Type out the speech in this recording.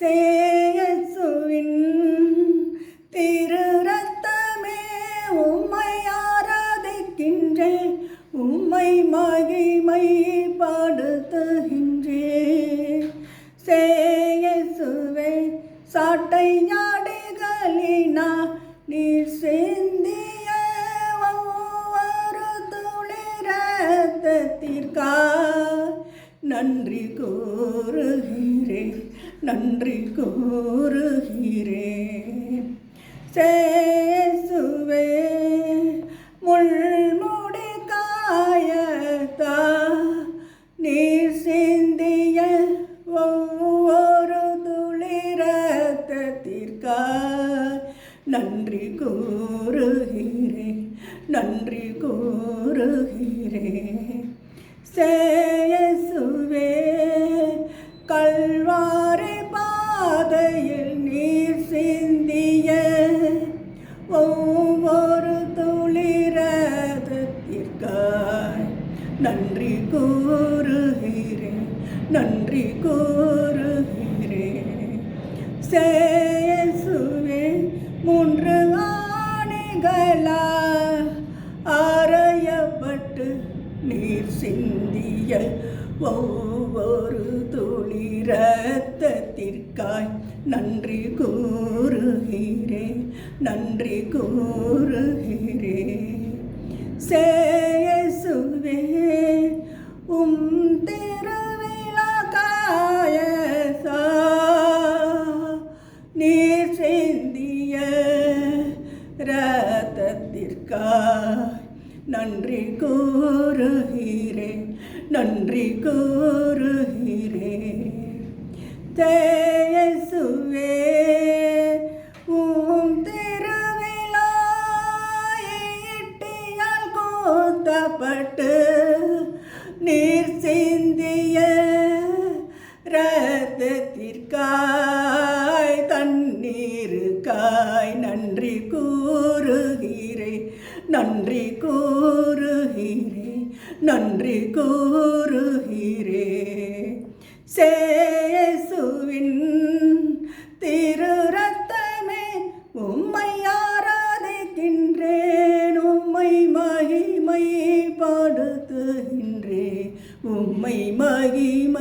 சேயசுவின் திரு ரத்தமே உம்மை ஆராதிக்கின்றேன், உம்மை மகிமை படுத்துகின்றேன். சேயசுவே சாட்டை ஞாடிகளினா நீர் சிந்திய ஒவ்வொரு துளி இரத்தத்திற்காய் நன்றி கூறுகிறேன், நன்றி கூறுகிறேன். சேயேசுவே முள்முடி காயத்தா நீர் சிந்திய ஒவ்வொரு துளி இரத்தத்திற்காய் நன்றி கூறுகிறேன், நன்றி கூறுகிறேன். சேயேசுவே கல்வாரி பாதையில் நீர் சிந்திய ஒவ்வொரு துளி இரத்தத்திற்காய் நன்றி கூறுகிறேன், நன்றி கூறுகிறேன். சேயேசுவே மூன்று ஆணிகளால் அறையப்பட்டு நீர் சிந்திய ஒவ்வொரு துளி இரத்தத்திற்காய் நன்றி கூறுகிறேன், நன்றி கூறுகிறேன். சேயேசுவே உம் திருவிழாக்காயசா நீர் சிந்திய இரத்தத்திற்காய் நன்றி கூறுகிறேன், நன்றி கூறுகிறேன். சேயேசுவே உம் திருவிழாயிட்டியால் கூத்தப்பட்டு நீர் சிந்திய இரத்தத்திற்காய் தண்ணீருக்காய் நன்றி கூறுகிறேன், நன்றி கூறுகிறேன், நன்றி கூறுகிறேன். சேயேசுவின் திரு ரத்தமே உம்மை ஆராதிக்கின்றேன், உம்மை மகிமை படுத்துகின்றேன், உம்மை மகிமை